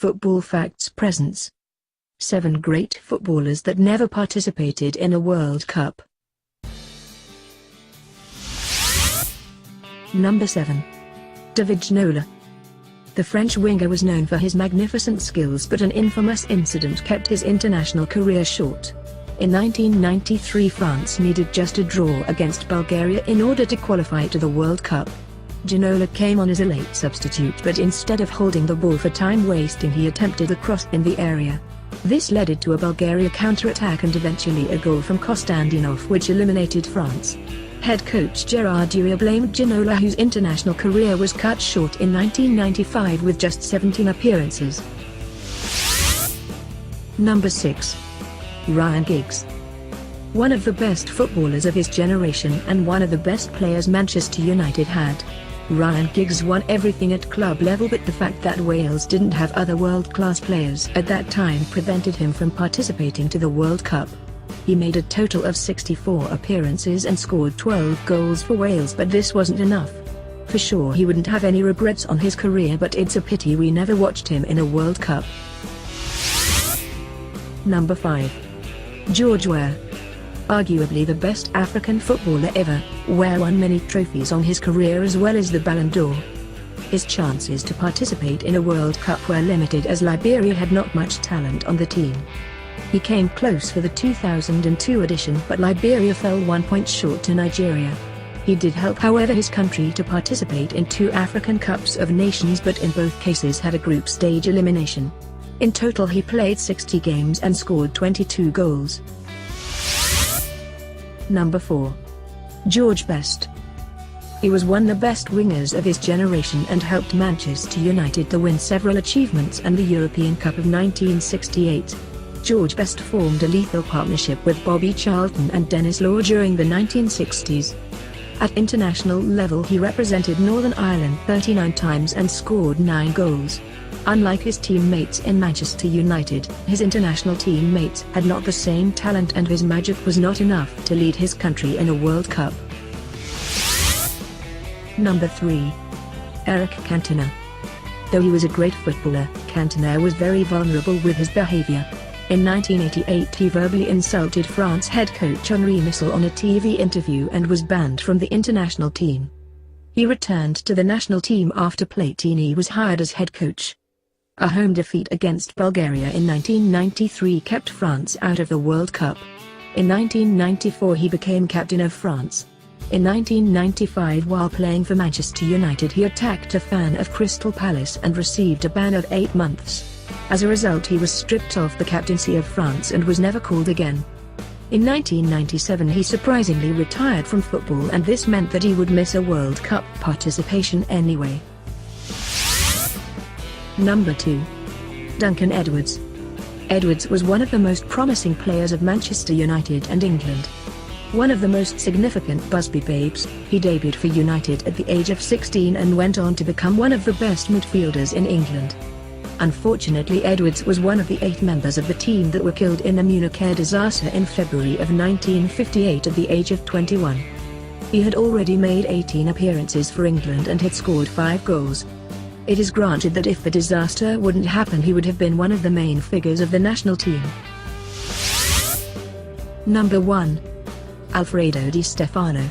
Football Facts presents 7 great footballers that never participated in a World Cup. Number 7. David Ginola. The French winger was known for his magnificent skills, but an infamous incident kept his international career short. In 1993, France needed just a draw against Bulgaria in order to qualify to the World Cup. Ginola came on as a late substitute, but instead of holding the ball for time wasting, he attempted a cross in the area. This led to a Bulgaria counter-attack and eventually a goal from Kostandinov, which eliminated France. Head coach Gerard Dewey blamed Ginola, whose international career was cut short in 1995 with just 17 appearances. Number 6. Ryan Giggs. One of the best footballers of his generation and one of the best players Manchester United had. Ryan Giggs won everything at club level, but the fact that Wales didn't have other world-class players at that time prevented him from participating to the World Cup. He made a total of 64 appearances and scored 12 goals for Wales, but this wasn't enough. For sure he wouldn't have any regrets on his career, but it's a pity we never watched him in a World Cup. Number 5. George Weah. Arguably the best African footballer ever, Weah won many trophies on his career as well as the Ballon d'Or. His chances to participate in a World Cup were limited as Liberia had not much talent on the team. He came close for the 2002 edition, but Liberia fell 1 point short to Nigeria. He did help, however, his country to participate in 2 African Cups of Nations, but in both cases had a group stage elimination. In total he played 60 games and scored 22 goals. Number 4. George Best. He was one of the best wingers of his generation and helped Manchester United to win several achievements and the European Cup of 1968. George Best formed a lethal partnership with Bobby Charlton and Denis Law during the 1960s. At international level he represented Northern Ireland 39 times and scored 9 goals. Unlike his teammates in Manchester United, his international teammates had not the same talent, and his magic was not enough to lead his country in a World Cup. Number 3. Eric Cantona. Though he was a great footballer, Cantona was very vulnerable with his behavior. In 1988 he verbally insulted France head coach Henri Missel on a TV interview and was banned from the international team. He returned to the national team after Platini was hired as head coach. A home defeat against Bulgaria in 1993 kept France out of the World Cup. In 1994 he became captain of France. In 1995, while playing for Manchester United, he attacked a fan of Crystal Palace and received a ban of 8 months. As a result, he was stripped of the captaincy of France and was never called again. In 1997 he surprisingly retired from football, and this meant that he would miss a World Cup participation anyway. Number 2. Duncan Edwards. Edwards was one of the most promising players of Manchester United and England. One of the most significant Busby babes, he debuted for United at the age of 16 and went on to become one of the best midfielders in England. Unfortunately, Edwards was one of the 8 members of the team that were killed in the Munich air disaster in February of 1958 at the age of 21. He had already made 18 appearances for England and had scored 5 goals. It is granted that if the disaster wouldn't happen, he would have been one of the main figures of the national team. Number 1. Alfredo Di Stefano.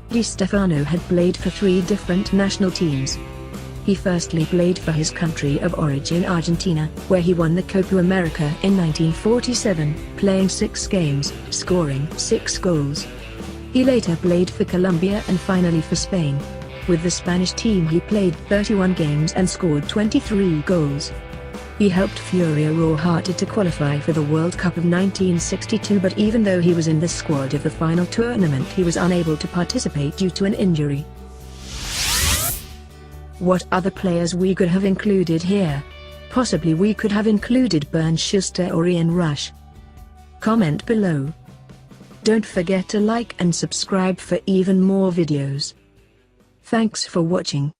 Di Stefano had played for 3 different national teams. He firstly played for his country of origin, Argentina, where he won the Copa America in 1947, playing 6 games, scoring 6 goals. He later played for Colombia and finally for Spain. With the Spanish team he played 31 games and scored 23 goals. He helped Furia Rawhurted to qualify for the World Cup of 1962, but even though he was in the squad of the final tournament, he was unable to participate due to an injury. What other players we could have included here? Possibly we could have included Bernd Schuster or Ian Rush. Comment below. Don't forget to like and subscribe for even more videos. Thanks for watching.